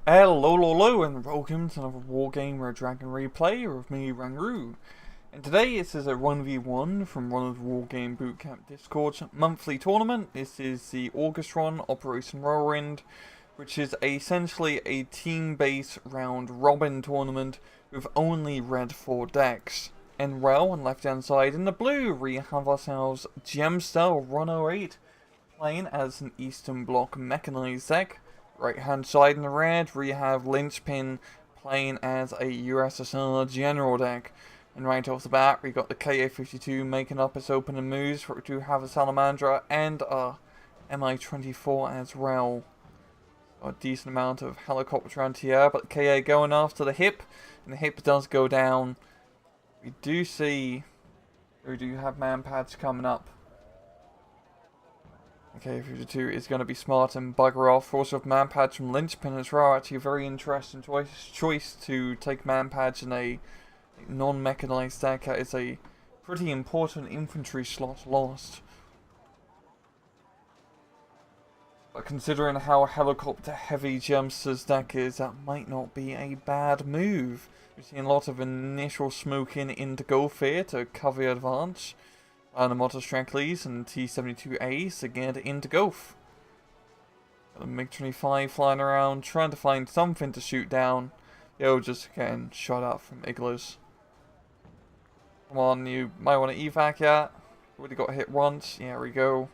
Hello, and welcome to another Wargame or Dragon replay with me, Rangroo. And today this is a 1v1 from one of the Wargame Bootcamp Discord monthly tournament. This is the August run, Operation Whirlwind, which is essentially a team-based round robin tournament with only red 4 decks. And well, on the left hand side in the blue, we have ourselves Gemster 108 playing as an Eastern Bloc mechanized deck. Right hand side in the red, we have Linchpin playing as a USSR general deck. And right off the bat, we got the KA-52 making up its opening moves. We do have a Salamandra and a Mi-24 as well. So a decent amount of helicopter around here, but the KA going after the hip, and the hip does go down. We do have man pads coming up. Okay, 52 is going to be smart and bugger off. Also have man pads from Linchpin as well. Actually a very interesting choice to take man pads in a non-mechanized deck. That is a pretty important infantry slot lost. But considering how helicopter heavy Gemster's deck is, that might not be a bad move. We've seen a lot of initial smoking into Gulf here to cover the advance. And the Motor Stracklys and T-72As to get into Gulf. Got a MiG-25 flying around, trying to find something to shoot down. Yo, just getting shot up from Iglas. Come on, you might want to evac that. Already got hit once. Yeah, here we go.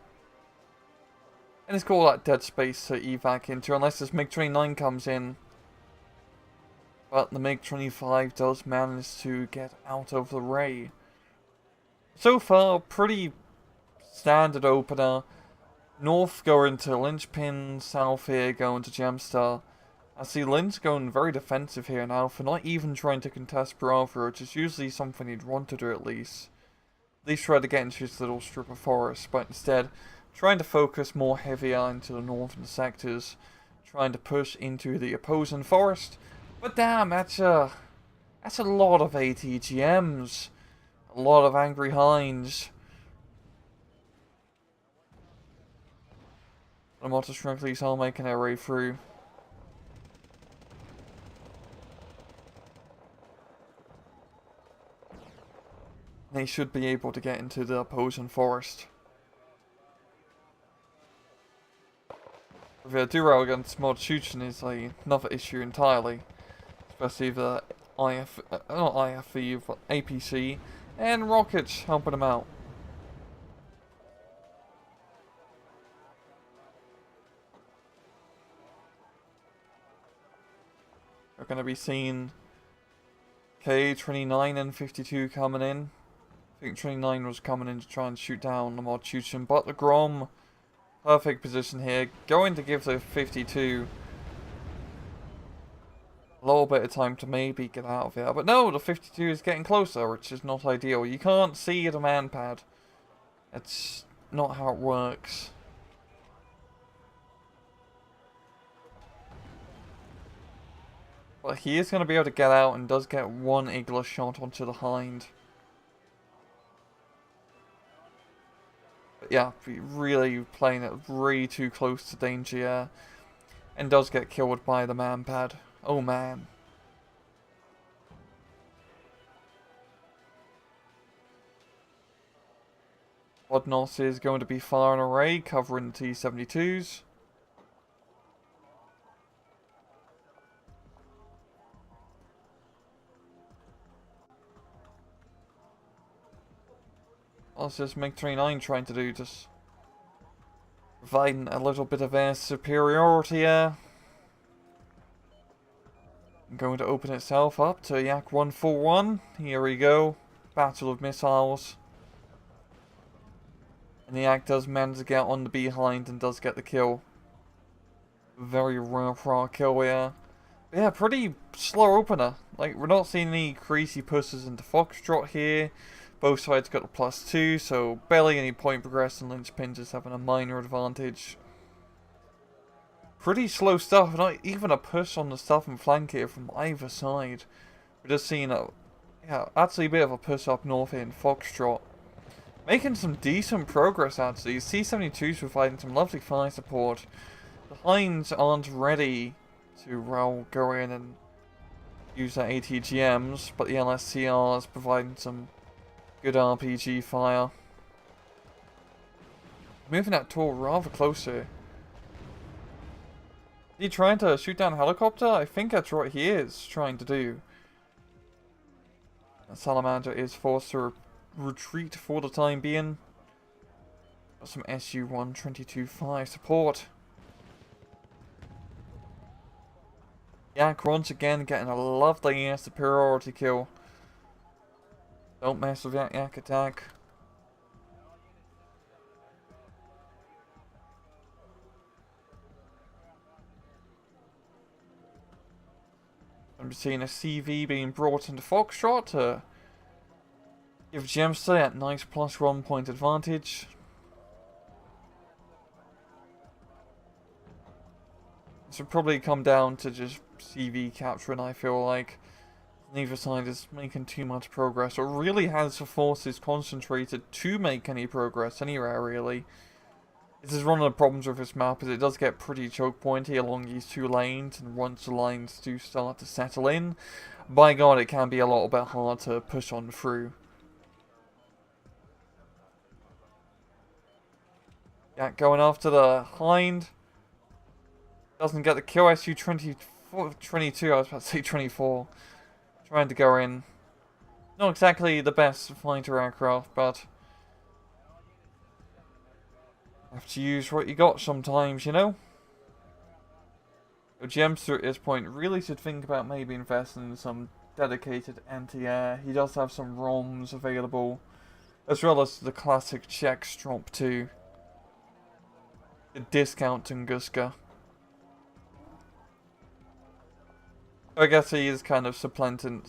And it's got all that dead space to evac into, unless this MiG-29 comes in. But the MiG-25 does manage to get out of the ray. So far, pretty standard opener. North going to Linchpin, south here going to Gemster. I see Lynch going very defensive here now for not even trying to contest Bravo, which is usually something he'd want to do at least. At least try to get into his little strip of forest, but instead trying to focus more heavier into the northern sectors. Trying to push into the opposing forest. But damn, that's a lot of ATGMs. A lot of angry hinds. The Motor Stracklys are making their way through. They should be able to get into the opposing forest. The duo against mod shooting is another issue entirely. Especially the not IFV, but APC. And rockets helping them out. We're going to be seeing K-29 and 52 coming in. I think 29 was coming in to try and shoot down the mod shooting, but the Grom, perfect position here, going to give the 52 a little bit of time to maybe get out of here. But no, the 52 is getting closer, which is not ideal. You can't see the man pad. That's not how it works. But he is going to be able to get out and does get one Igla shot onto the hind. But yeah, really playing it way too close to danger here. And does get killed by the man pad. Oh man. Vodnos is going to be firing an array, covering the T-72s. What's this MiG-29 trying to do? Just providing a little bit of air superiority here. Going to open itself up to Yak 141. Here we go. Battle of missiles. And the Yak does manage to get on the behind and does get the kill. Very rare for our kill here. But yeah, pretty slow opener. Like, we're not seeing any crazy pushes into Foxtrot here. Both sides got a +2, so barely any point progress, and Linchpin just having a minor advantage. Pretty slow stuff, not even a push on the southern flank here from either side. We're just seeing actually a bit of a push up north here in Foxtrot. Making some decent progress actually. C-72's providing some lovely fire support. The Hinds aren't ready to go in and use their ATGMs, but the LSCR is providing some good RPG fire. Moving that tool rather close here. Is he trying to shoot down a helicopter? I think that's what he is trying to do. And Salamander is forced to retreat for the time being. Got some SU-122-5 support. Yak once again getting a lovely air superiority kill. Don't mess with that Yak attack. I'm seeing a CV being brought into Foxtrot to give Gemster that nice +1 point advantage. This would probably come down to just CV capturing, I feel like. Neither side is making too much progress, or really has the forces concentrated to make any progress anywhere, really. This is one of the problems with this map, is it does get pretty choke pointy along these two lanes, and once the lines do start to settle in, by God, it can be a little bit hard to push on through. Yeah, going after the hind. Doesn't get the kill. SU-22, I was about to say 24. Trying to go in. Not exactly the best fighter aircraft, but have to use what you got sometimes, you know? Gemster at this point really should think about maybe investing in some dedicated anti-air. He does have some ROMs available, as well as the classic Czech Strop 2. The discount Tunguska. I guess he is kind of supplementing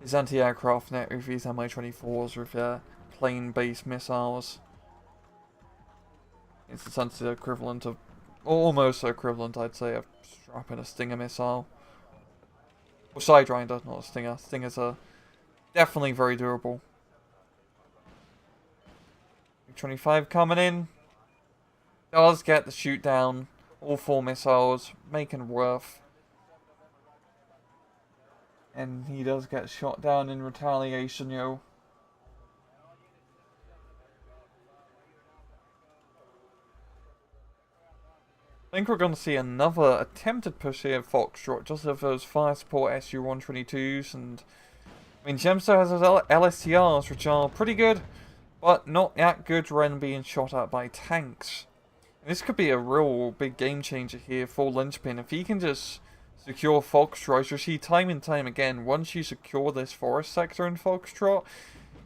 his anti-aircraft net with these Mi-24s with plane-based missiles. It's essentially the equivalent of, almost equivalent, I'd say, of strapping a Stinger missile. Or Sidewinder, not a Stinger. Stingers are definitely very durable. 25 coming in. Does get the shoot down. All 4 missiles, making worth. And he does get shot down in retaliation, yo. I think we're going to see another attempted push here at Foxtrot, just of those fire support SU-122s, and I mean, Gemster has his LSTRs, which are pretty good, but not that good when being shot at by tanks. And this could be a real big game changer here for Linchpin. If he can just secure Foxtrot, you'll see time and time again, once you secure this forest sector in Foxtrot,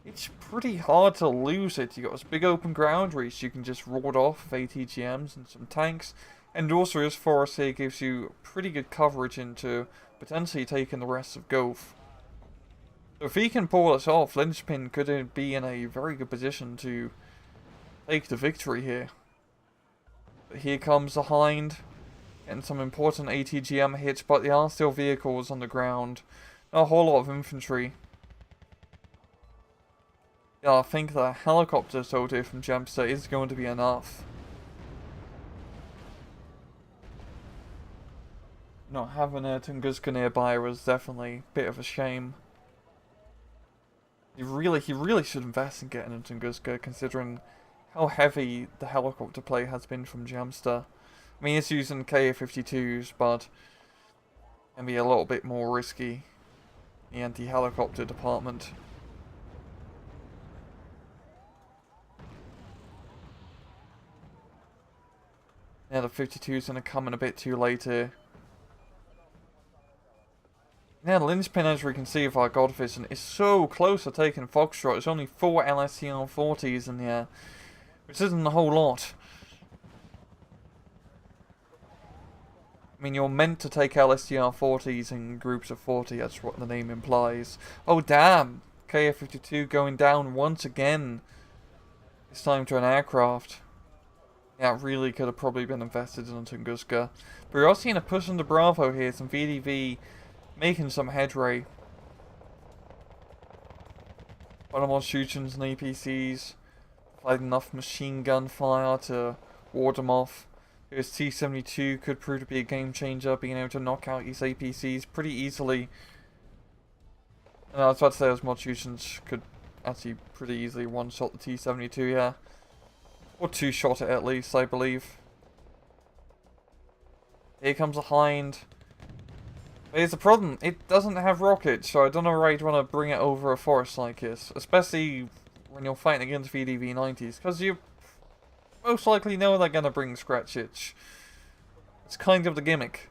it's pretty hard to lose it. You got this big open ground reach you can just ward off with ATGMs and some tanks. And also this forest here gives you pretty good coverage into potentially taking the rest of Gulf. So if he can pull this off, Linchpin could be in a very good position to take the victory here. But here comes the hind, getting some important ATGM hits, but there are still vehicles on the ground. Not a whole lot of infantry. Yeah, I think the helicopter soldier from Gemster is going to be enough. Not having a Tunguska nearby was definitely a bit of a shame. He really should invest in getting a Tunguska, considering how heavy the helicopter play has been from Gemster. I mean, it's using Ka-52s, but can be a little bit more risky in the anti-helicopter department. Yeah, the 52's gonna come in a bit too late here. Yeah, Linchpin, as we can see with our Godvision, is so close to taking Foxtrot. There's only 4 LSTR-40s in here, which isn't a whole lot. I mean, you're meant to take LSTR-40s in groups of 40, that's what the name implies. Oh damn! Ka-52 going down once again. This time to an aircraft. Yeah, it really could have probably been invested in a Tunguska. But we're also seeing a push into Bravo here, some VDV making some headway. Animal shootings and APCs. Providing enough machine gun fire to ward them off. His T-72 could prove to be a game changer, being able to knock out these APCs pretty easily. And I was about to say those mod fusions could actually pretty easily one-shot the T-72, yeah. Or two-shot it at least, I believe. Here comes a Hind. But here's the problem, it doesn't have rockets, so I don't know why you'd want to bring it over a forest like this. Especially when you're fighting against VDV-90s, because you most likely know they're going to bring Scratch Itch. It's kind of the gimmick.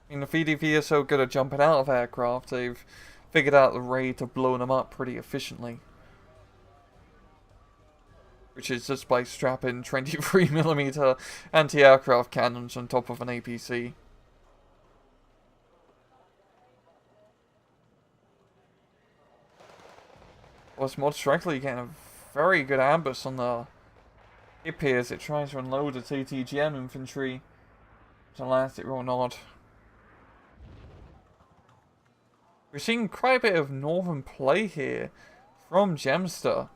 I mean, the VDV are so good at jumping out of aircraft, they've figured out the way to blow them up pretty efficiently. Which is just by strapping 23mm anti-aircraft cannons on top of an APC. What's more strikingly, getting a very good ambush on the hip here as it tries to unload its ATGM infantry. To last, it will not. We're seeing quite a bit of northern play here from Gemster.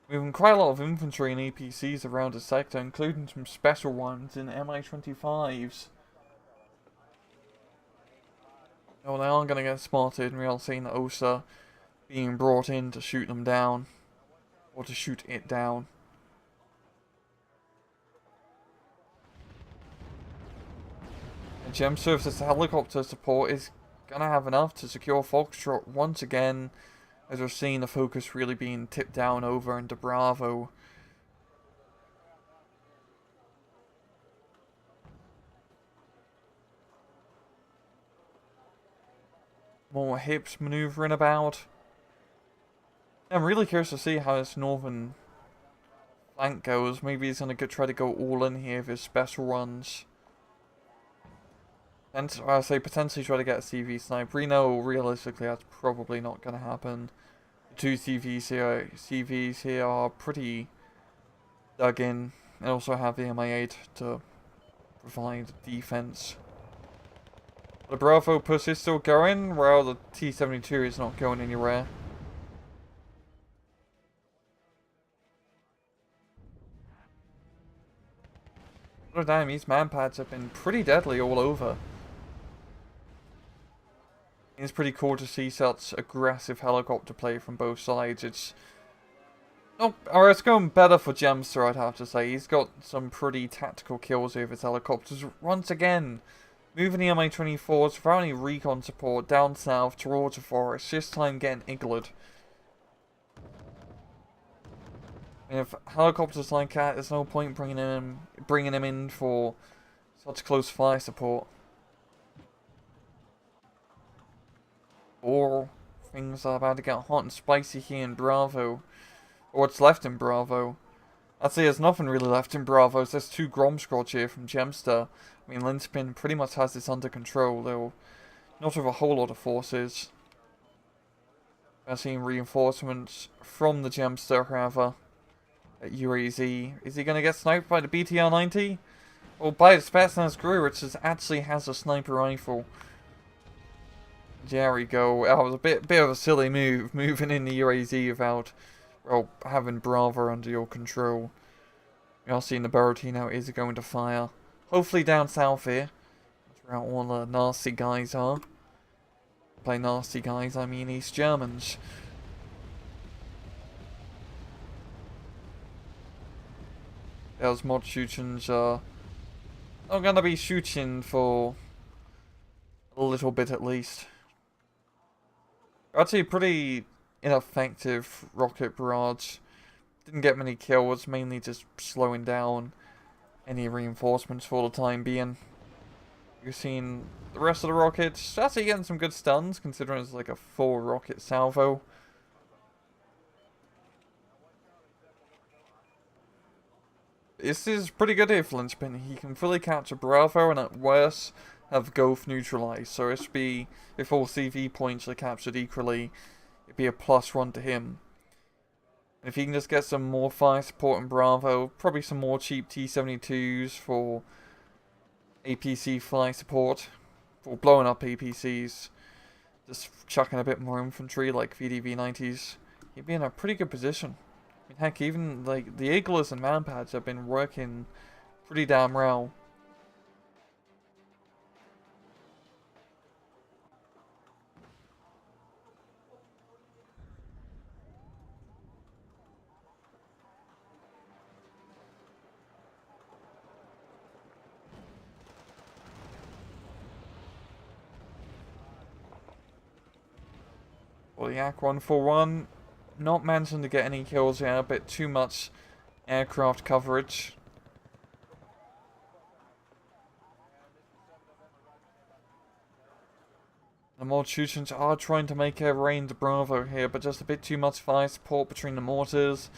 Moving quite a lot of infantry and APCs around the sector, including some special ones in Mi-25s. Oh, they are going to get spotted, and we are seeing the OSA being brought in to shoot them down. Or to shoot it down. And Gemster's helicopter support is going to have enough to secure Foxtrot once again, as we're seeing the focus really being tipped down over into Bravo. More hips maneuvering about. I'm really curious to see how this northern flank goes. Maybe he's going to try to go all in here with his special runs. And I say potentially try to get a CV snipe. We know realistically that's probably not going to happen. The two CVs here are pretty dug in, and also have the Mi-8 to provide defense. The Bravo push is still going, while the T-72 is not going anywhere. Oh damn, these manpads have been pretty deadly all over. It's pretty cool to see such aggressive helicopter play from both sides. It's going better for Gemster, I'd have to say. He's got some pretty tactical kills here with his helicopters. Once again, moving the Mi-24s without any recon support down south towards the forest. This time getting iglored. And if helicopters like that, there's no point bringing him in for such close fire support. Or things are about to get hot and spicy here in Bravo. Or what's left in Bravo. I'd say there's nothing really left in Bravo. There's two Gromscroch here from Gemster. I mean, Linchpin pretty much has this under control, though not with a whole lot of forces. We're seeing reinforcements from the Gemster, however. At UAZ. Is he going to get sniped by the BTR-90? Or by the Spetsnaz Gru, which actually has a sniper rifle. There we go. That was a bit of a silly move, moving in the UAZ without, well, having Bravo under your control. We are seeing the Boruti now is going to fire. Hopefully down south here. That's where all the nasty guys are. By nasty guys, I mean East Germans. Those mod shootings are not going to be shooting for a little bit at least. Actually, pretty ineffective rocket barrage. Didn't get many kills, mainly just slowing down any reinforcements for the time being. You're seeing the rest of the rockets actually getting some good stuns, considering it's like a 4 rocket salvo. This is pretty good here for Linchpin. He can fully capture Bravo and at worst have Golf neutralized. So it should be, if all CV points are captured equally, it'd be a +1 to him. And if he can just get some more fire support in Bravo, probably some more cheap T-72s for APC fire support, for blowing up APCs, just chucking a bit more infantry like VDV-90s, he'd be in a pretty good position. mean, heck, even like the Igloos and Manpads have been working pretty damn well. Well, Yak 141, not managing to get any kills here, a bit too much aircraft coverage. The Mortutians are trying to make a range Bravo here, but just a bit too much fire support between the mortars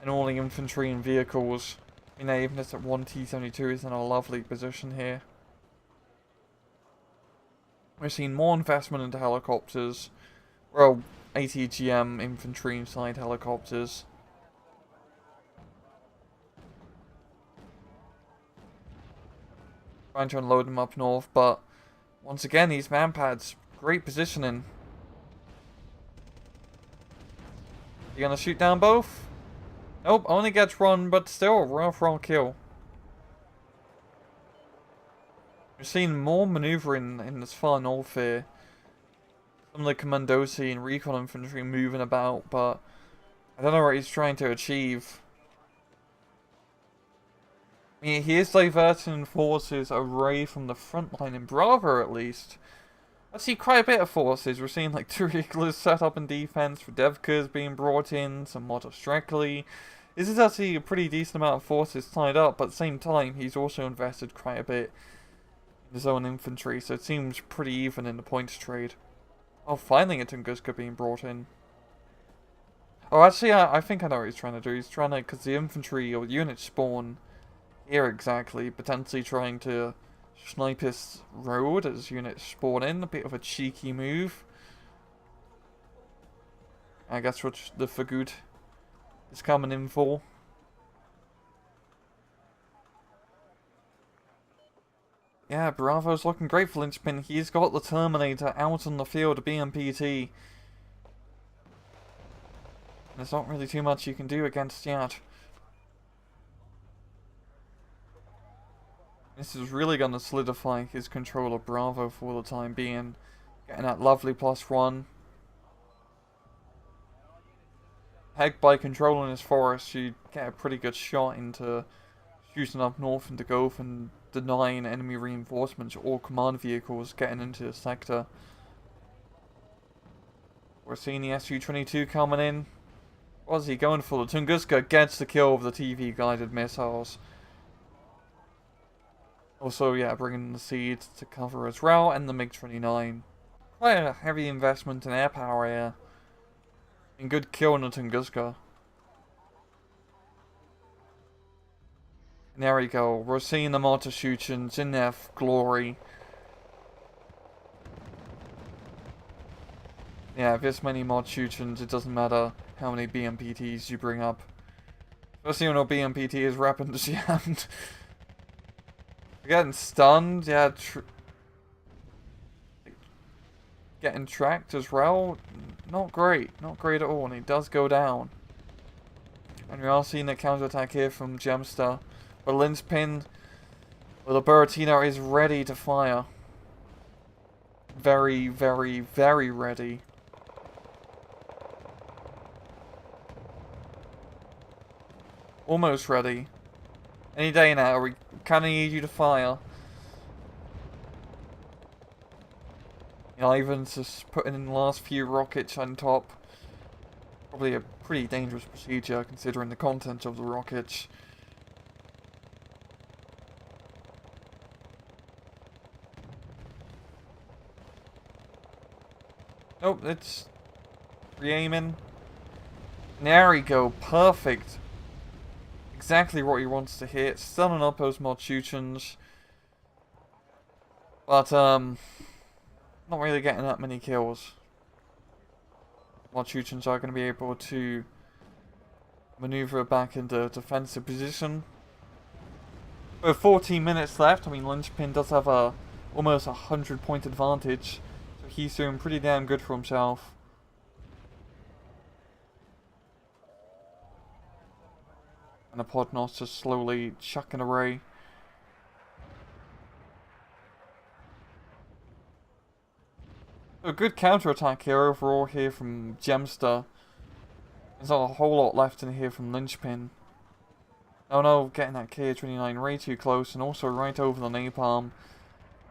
and all the infantry and vehicles. You know, even if that one T-72 is in a lovely position here. We're seeing more investment into helicopters. Well, ATGM infantry side helicopters. Trying to unload them up north, but once again, these manpads, great positioning. You gonna shoot down both? Nope, only gets one, but still, rough kill. We're seeing more maneuvering in this far north here. Some of the Commandosi and Recon infantry moving about, but I don't know what he's trying to achieve. I mean, he is diverting forces away from the front line in Bravo, at least. I see quite a bit of forces. We're seeing like 2 Igloos set up in defense, for Devkas being brought in, some Motor Streckley. This is actually a pretty decent amount of forces tied up, but at the same time, he's also invested quite a bit in his own infantry, so it seems pretty even in the points trade. Oh, finally a Tunguska being brought in. Oh, actually, I think I know what he's trying to do. He's trying to, because the infantry or units spawn here exactly, potentially trying to snipe his road as units spawn in. A bit of a cheeky move. I guess what the Fagoot is coming in for. Yeah, Bravo's looking great for Linchpin. He's got the Terminator out on the field, BMPT. There's not really too much you can do against that. This is really going to solidify his control of Bravo for the time being. Getting that lovely +1. Heck, by controlling his forest, you get a pretty good shot into shooting up north into Gulf and denying enemy reinforcements or command vehicles getting into the sector. We're seeing the Su-22 coming in. What's he going for? The Tunguska gets the kill of the TV guided missiles. Also, yeah, bringing the Seeds to cover as well, and the MiG-29. Quite a heavy investment in air power here. And good kill on the Tunguska. And there we go. We're seeing the Mortutians in their glory. Yeah, this many Mortutians, it doesn't matter how many BMPTs you bring up. Especially when a BMPT is wrapping the jammed. Getting stunned, yeah. Getting tracked as well. Not great. Not great at all. And he does go down. And we are seeing a counterattack here from Gemster. But Linchpin, well, the Buratino is ready to fire. Very, very, very ready. Almost ready. Any day now, we kind of need you to fire. You know, even just putting in the last few rockets on top. Probably a pretty dangerous procedure considering the content of the rockets. Nope, it's re-aiming. There we go, perfect. Exactly what he wants to hit. Stunning up those Mortutians. But, not really getting that many kills. Mortutians are going to be able to maneuver back into defensive position. With 14 minutes left, I mean, Linchpin does have a almost 100-point advantage. So he's doing pretty damn good for himself. And the Podnos just slowly chucking away. A good counter-attack here overall here from Gemster. There's not a whole lot left in here from Linchpin. Oh no, getting that K-29 way too close and also right over the napalm.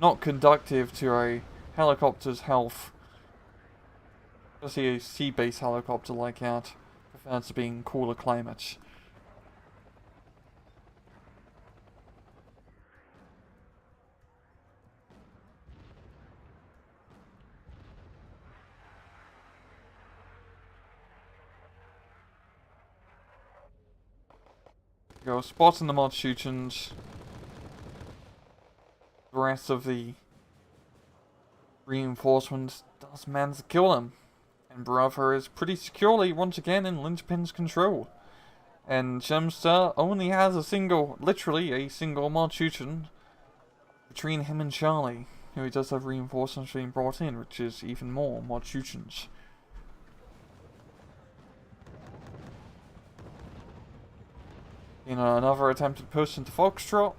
Not conductive to a helicopter's health. Especially a sea-based helicopter like that. Prefers to be in cooler climates. Go spotting the mod shootings. The rest of the reinforcements does manage to kill them. And Brother is pretty securely once again in Linchpin's control. And Gemster only has a single, literally a single mod shooting between him and Charlie, who does have reinforcements being brought in, which is even more mod shootings. You know, another attempted push into Foxtrot.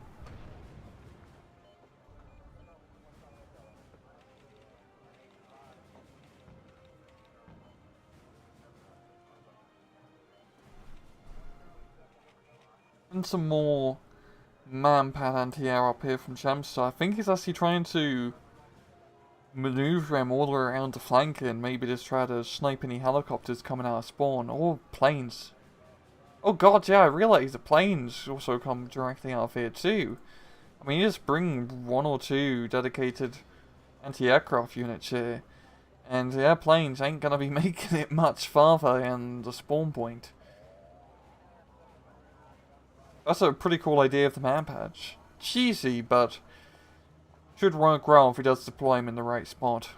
And some more man-pad anti-air up here from Gemster. I think he's actually trying to maneuver them all around the flank and maybe just try to snipe any helicopters coming out of spawn, or planes. Oh god, yeah, I realised the planes also come directly out of here too. I mean, you just bring 1 or 2 dedicated anti-aircraft units here, and the airplanes ain't gonna be making it much farther than the spawn point. That's a pretty cool idea of the man patch. Cheesy, but should work well if he does deploy him in the right spot.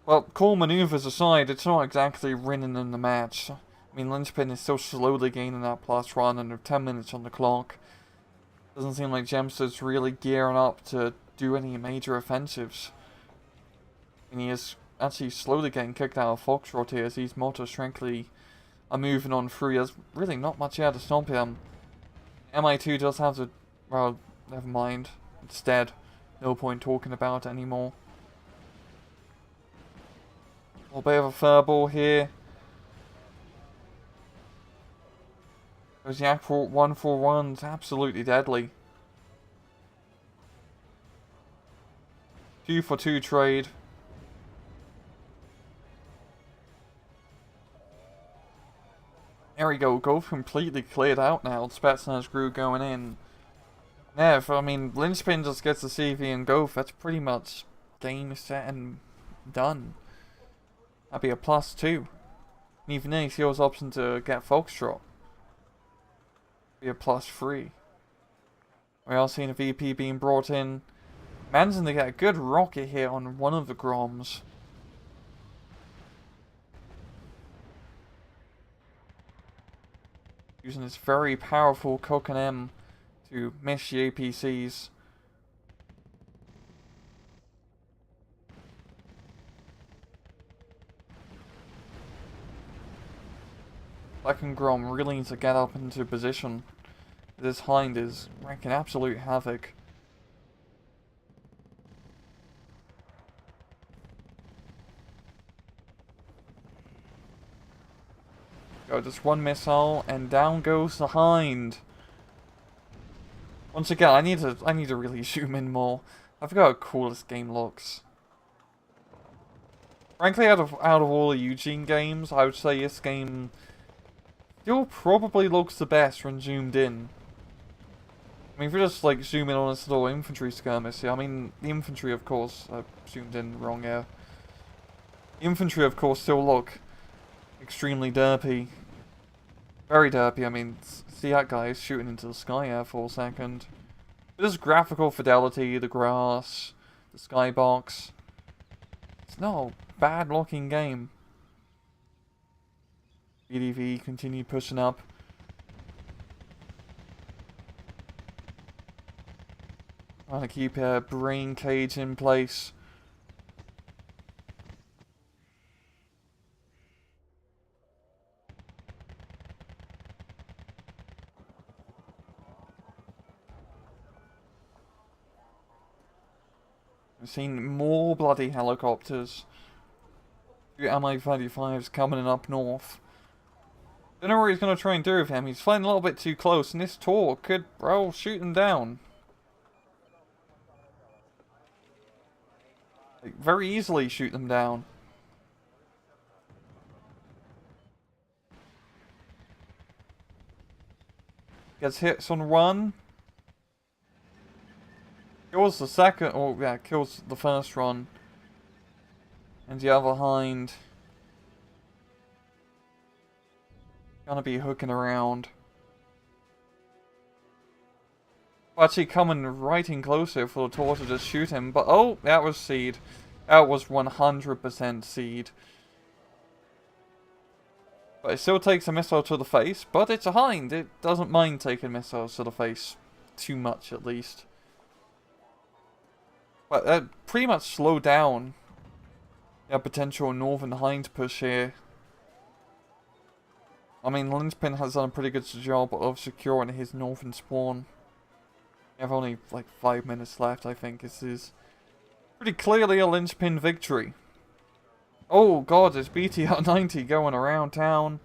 Well, cool maneuvers aside, it's not exactly winning in the match. I mean, Linchpin is still slowly gaining that plus run under 10 minutes on the clock. Doesn't seem like Gemster's really gearing up to do any major offensives. And he is actually slowly getting kicked out of Foxtrot here as these motors frankly are moving on through. There's really not much here to stop him. MI2 does have to... well, never mind. Instead, no point talking about it anymore. A little bit of a furball here. Those Yak 141's absolutely deadly. 2 for 2 trade. There we go, Gulf completely cleared out now. Spetsnaz crew going in. Yeah, I mean, Linchpin just gets the CV and Gulf. That's pretty much game set and done. That'd be a +2. And even then, he still has option to get Foxtrot. Be a +3. We are seeing a VP being brought in. Managing to get a good rocket here on one of the Groms. Using this very powerful Cocan M to miss the APCs. Second Grom really needs to get up into position. This Hind is wreaking absolute havoc. Go, just one missile and down goes the Hind. Once again, I need to really zoom in more. I forgot how cool this game looks. Frankly, out of all the Eugene games, I would say this game still probably looks the best when zoomed in. I mean, if you just like zoom in on this little infantry skirmish here, I mean, the infantry, of course, I zoomed in wrong here. The infantry, of course, still look extremely derpy. Very derpy. I mean, see that guy is shooting into the sky here for a second. But this graphical fidelity, the grass, the skybox. It's not a bad looking game. BDV continue pushing up. Trying to keep a brain cage in place. We've seen more bloody helicopters. 2 Mi-35s coming in up north. Don't know what he's going to try and do with him. He's flying a little bit too close, and this Tor could, well, shoot him down. Like, very easily shoot them down. Gets hits on one. Kills the second, or yeah, kills the first one. And the other hind gonna be hooking around. Actually coming right in closer for the Tor to just shoot him, but oh, that was seed. That was 100% seed. But it still takes a missile to the face, but it's a hind. It doesn't mind taking missiles to the face. Too much, at least. But that pretty much slowed down a potential northern hind push here. I mean, Linchpin has done a pretty good job of securing his northern spawn. We have only like 5 minutes left, I think. This is pretty clearly a Linchpin victory. Oh god, there's BTR-90 going around town.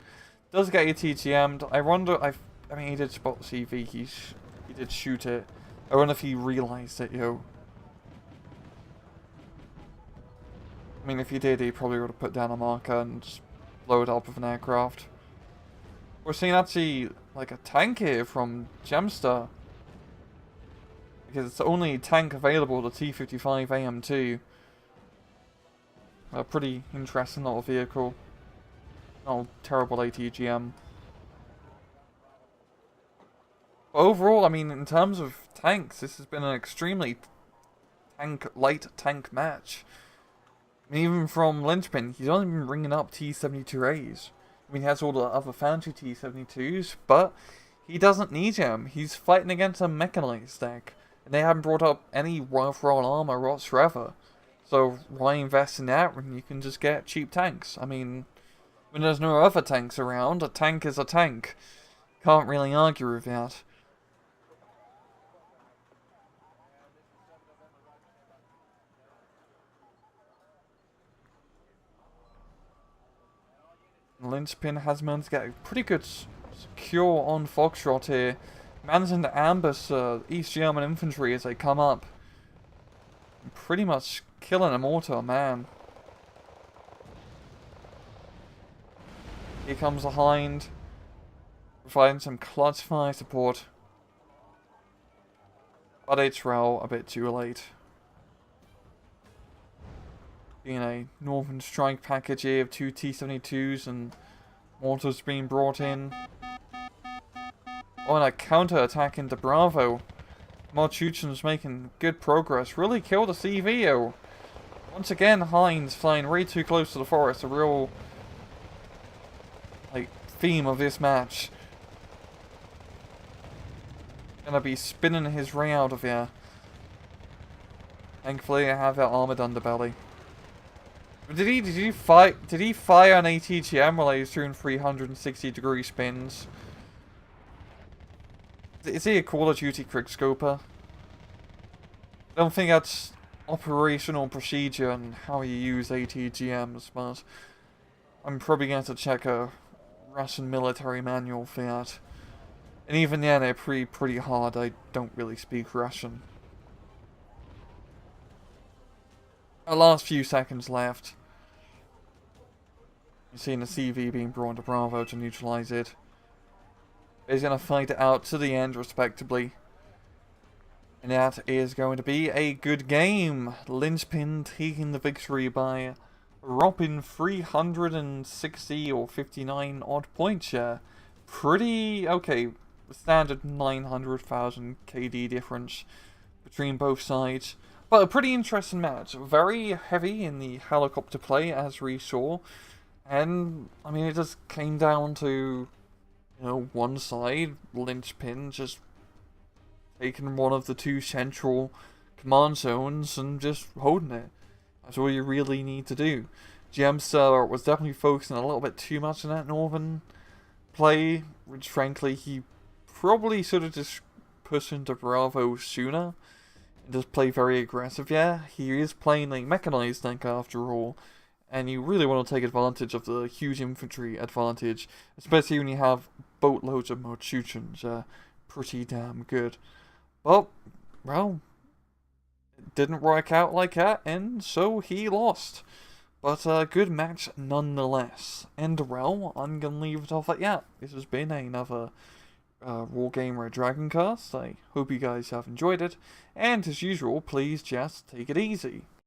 Does get ATGM'd. I wonder, I mean, he did spot CV, he did shoot it. I wonder if he realised it, yo. I mean, if he did, he probably would have put down a marker and just blow it up with an aircraft. We're seeing actually, like, a tank here from Gemster. Because it's the only tank available, the T-55 AM2. A pretty interesting little vehicle. Oh, terrible ATGM. But overall, I mean, in terms of tanks, this has been an extremely light tank match. I mean, even from Linchpin, he's only been bringing up T-72As. I mean, he has all the other fancy T-72s, but he doesn't need them. He's fighting against a mechanized deck, and they haven't brought up any worthwhile armor whatsoever. So why invest in that when you can just get cheap tanks? I mean, when there's no other tanks around, a tank is a tank. Can't really argue with that. Linchpin has managed to get a pretty good secure on Foxtrot here. Managing to ambush East German infantry as they come up. Pretty much killing them all to a man. Here comes the hind. Providing some clutch fire support. But it's a bit too late. Being a Northern Strike package here of 2 T-72s and mortars being brought in. Oh, and a counter-attack into Bravo. Marchuchen's making good progress. Really killed a CVO. Once again, Heinz flying way too close to the forest. A real, like, theme of this match. Gonna be spinning his way out of here. Thankfully, I have that armored underbelly. Did he fire an ATGM while he was doing 360-degree spins? Is he a Call of Duty quickscoper? I don't think that's operational procedure and how you use ATGMs, but I'm probably going to check a Russian military manual for that. And even then, they're pretty hard. I don't really speak Russian. Our last few seconds left. You're seeing the CV being brought to Bravo to neutralize it. He's going to fight it out to the end, respectively. And that is going to be a good game. Linchpin taking the victory by a whopping 360 or 59 odd points share. Pretty okay. Standard 900,000 KD difference between both sides. But a pretty interesting match. Very heavy in the helicopter play, as we saw. And, I mean, it just came down to, you know, one side, Linchpin, just taking one of the 2 central command zones and just holding it. That's all you really need to do. Gemster was definitely focusing a little bit too much on that northern play, which frankly he probably should have just pushed into Bravo sooner does play very aggressive, yeah. He is playing a mechanized deck after all, and you really want to take advantage of the huge infantry advantage, especially when you have boatloads of Mochuchens. Pretty damn good. But, well, it didn't work out like that, and so he lost. But a good match nonetheless. And, well, I'm going to leave it off at that. This has been another Wargame Red Dragon cast. I hope you guys have enjoyed it. And, as usual, please just take it easy.